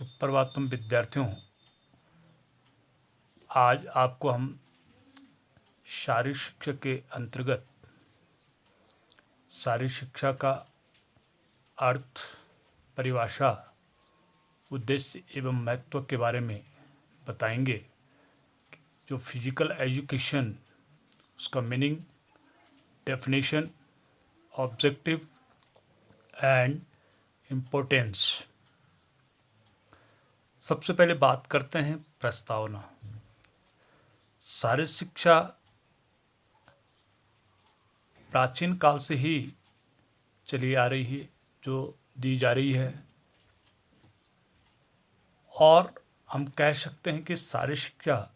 सुप्रभातम विद्यार्थियों। आज आपको हम शारीरिक शिक्षा के अंतर्गत शारीरिक शिक्षा का अर्थ, परिभाषा, उद्देश्य एवं महत्व के बारे में बताएंगे। जो फिजिकल एजुकेशन, उसका meaning, definition, objective and importance. सबसे पहले बात करते हैं प्रस्तावना। शारीरिक शिक्षा प्राचीन काल से ही चली आ रही है, जो दी जा रही है, और हम कह सकते हैं कि शारीरिक शिक्षा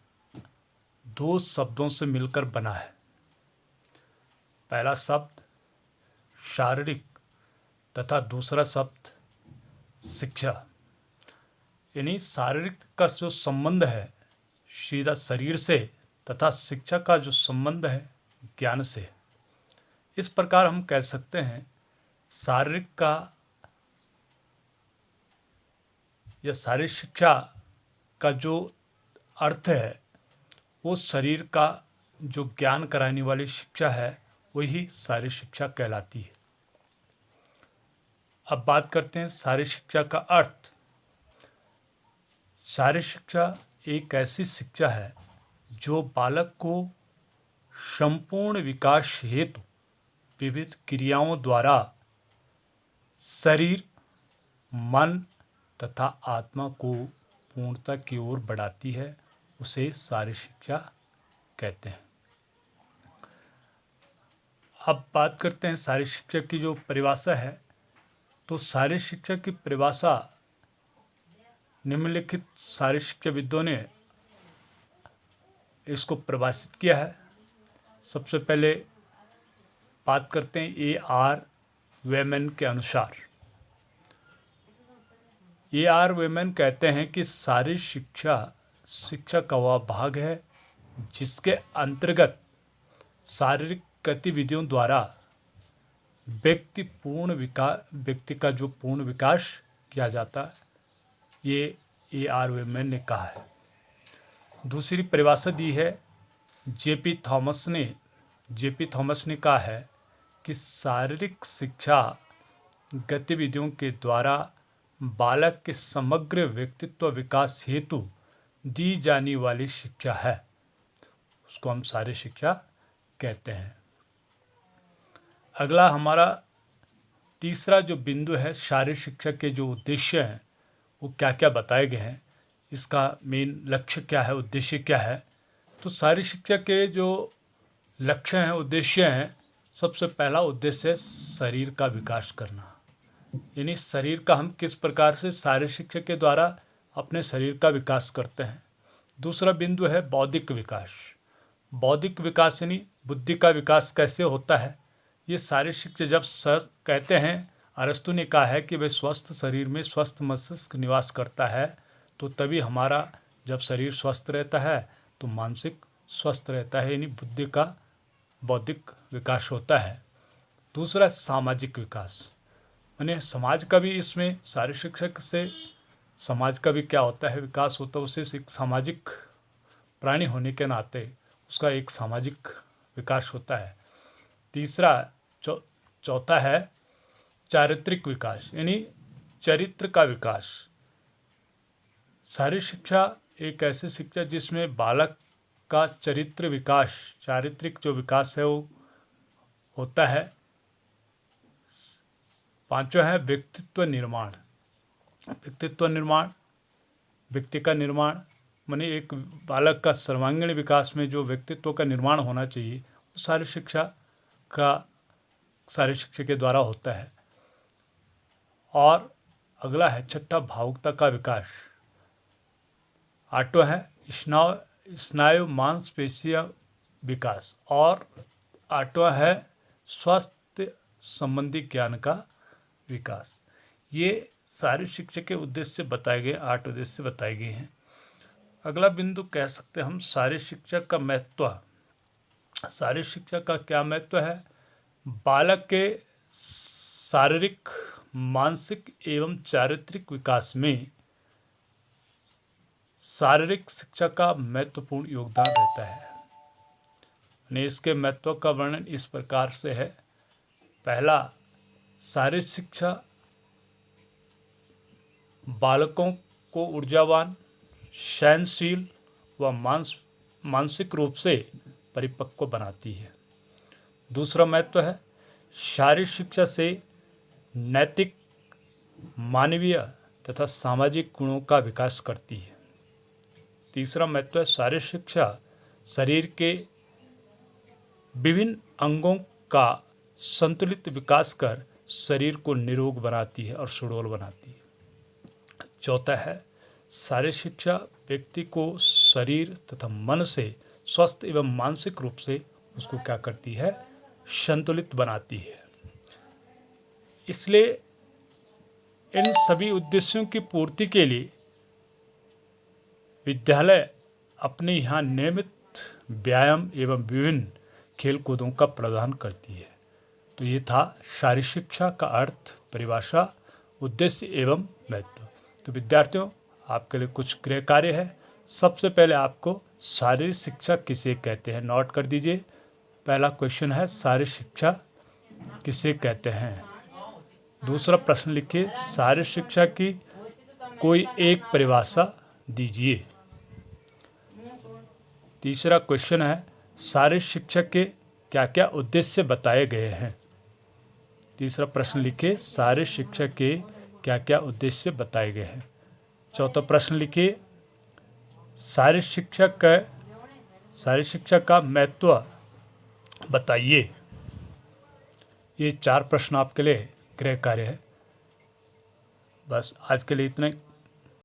दो शब्दों से मिलकर बना है। पहला शब्द शारीरिक तथा दूसरा शब्द शिक्षा। यानी शारीरिक का जो संबंध है सीधा शरीर से, तथा शिक्षा का जो संबंध है ज्ञान से। इस प्रकार हम कह सकते हैं शारीरिक का या शारीरिक शिक्षा का जो अर्थ है वो शरीर का जो ज्ञान कराने वाली शिक्षा है वही शारीरिक शिक्षा कहलाती है। अब बात करते हैं शारीरिक शिक्षा का अर्थ। शारीरिक शिक्षा एक ऐसी शिक्षा है जो बालक को संपूर्ण विकास हेतु विविध क्रियाओं द्वारा शरीर, मन तथा आत्मा को पूर्णता की ओर बढ़ाती है। उसे शारीरिक शिक्षा कहते हैं। अब बात करते हैं शारीरिक शिक्षा की जो परिभाषा है। तो शारीरिक शिक्षा की परिभाषा निम्नलिखित शारीरिक शिक्षाविदों ने इसको परिभाषित किया है। सबसे पहले बात करते हैं A.R. वेमन के अनुसार। A.R. वेमन कहते हैं कि शारीरिक शिक्षा का वह भाग है जिसके अंतर्गत शारीरिक गतिविधियों द्वारा व्यक्ति का जो पूर्ण विकास किया जाता है, ये A.R. वेमन ने कहा है। दूसरी परिभाषा दी है J.P. थॉमस ने कहा है कि शारीरिक शिक्षा गतिविधियों के द्वारा बालक के समग्र व्यक्तित्व विकास हेतु दी जाने वाली शिक्षा है। उसको हम शारीरिक शिक्षा कहते हैं। अगला हमारा तीसरा जो बिंदु है, शारीरिक शिक्षा के जो उद्देश्य हैं वो क्या क्या बताए गए हैं, इसका मेन लक्ष्य क्या है, उद्देश्य क्या है। तो शारीरिक शिक्षा के जो लक्ष्य हैं, उद्देश्य हैं, सबसे पहला उद्देश्य है शरीर का विकास करना। यानी शरीर का हम किस प्रकार से शारीरिक शिक्षा के द्वारा अपने शरीर का विकास करते हैं। दूसरा बिंदु है बौद्धिक विकास। बौद्धिक विकास यानी बुद्धि का विकास कैसे होता है। ये शारीरिक शिक्षा जब कहते हैं, अरस्तु ने कहा है कि वह स्वस्थ शरीर में स्वस्थ मस्तिष्क निवास करता है, तो तभी हमारा जब शरीर स्वस्थ रहता है तो मानसिक स्वस्थ रहता है, यानी बुद्धि का बौद्धिक विकास होता है। दूसरा सामाजिक विकास, यानी समाज का भी इसमें शारीरिक शिक्षा से समाज का भी क्या होता है, विकास होता है। उसे एक सामाजिक प्राणी होने के नाते उसका एक सामाजिक विकास होता है। तीसरा चौथा है चारित्रिक विकास, यानी चरित्र का विकास। शारीरिक शिक्षा एक ऐसी शिक्षा जिसमें बालक का चरित्र विकास, चारित्रिक जो विकास है वो होता है। पांचवा है व्यक्तित्व निर्माण। व्यक्ति का निर्माण माने एक बालक का सर्वांगीण विकास में जो व्यक्तित्व का निर्माण होना चाहिए वो शारीरिक शिक्षा के द्वारा होता है। और अगला है छठा भावुकता का विकास। आठवां है स्नायु मांसपेशियां विकास। और आठवां है स्वास्थ्य संबंधी ज्ञान का विकास। ये शारीरिक शिक्षा के उद्देश्य बताए गए, 8 उद्देश्य बताए गए हैं। अगला बिंदु कह सकते हैं हम शारीरिक शिक्षा का महत्व। शारीरिक शिक्षा का क्या महत्व है। बालक के शारीरिक, मानसिक एवं चारित्रिक विकास में शारीरिक शिक्षा का महत्वपूर्ण योगदान रहता है। इसके महत्व का वर्णन इस प्रकार से है। पहला, शारीरिक शिक्षा बालकों को ऊर्जावान, सहनशील व मानसिक रूप से परिपक्व बनाती है। दूसरा महत्व है, शारीरिक शिक्षा से नैतिक, मानवीय तथा सामाजिक गुणों का विकास करती है। तीसरा महत्व है, शारीरिक शिक्षा शरीर के विभिन्न अंगों का संतुलित विकास कर शरीर को निरोग बनाती है और सुडौल बनाती है। चौथा है, शारीरिक शिक्षा व्यक्ति को शरीर तथा मन से स्वस्थ एवं मानसिक रूप से उसको क्या करती है, संतुलित बनाती है। इसलिए इन सभी उद्देश्यों की पूर्ति के लिए विद्यालय अपने यहाँ नियमित व्यायाम एवं विभिन्न खेल कूदों का प्रदान करती है। तो ये था शारीरिक शिक्षा का अर्थ, परिभाषा, उद्देश्य एवं महत्व। तो विद्यार्थियों, आपके लिए कुछ गृह कार्य है। सबसे पहले आपको शारीरिक शिक्षा किसे कहते हैं नोट कर दीजिए। पहला क्वेश्चन है, शारीरिक शिक्षा किसे कहते हैं। दूसरा प्रश्न लिखिए, शारीरिक शिक्षा की कोई एक परिभाषा दीजिए। तीसरा क्वेश्चन है, शारीरिक शिक्षा के क्या क्या उद्देश्य बताए गए हैं। तीसरा प्रश्न लिखिए, शारीरिक शिक्षा के क्या क्या उद्देश्य बताए गए हैं। चौथा प्रश्न लिखिए, शारीरिक शिक्षा का महत्व बताइए। ये 4 प्रश्न आपके लिए गृह कार्य है। बस आज के लिए इतना ही।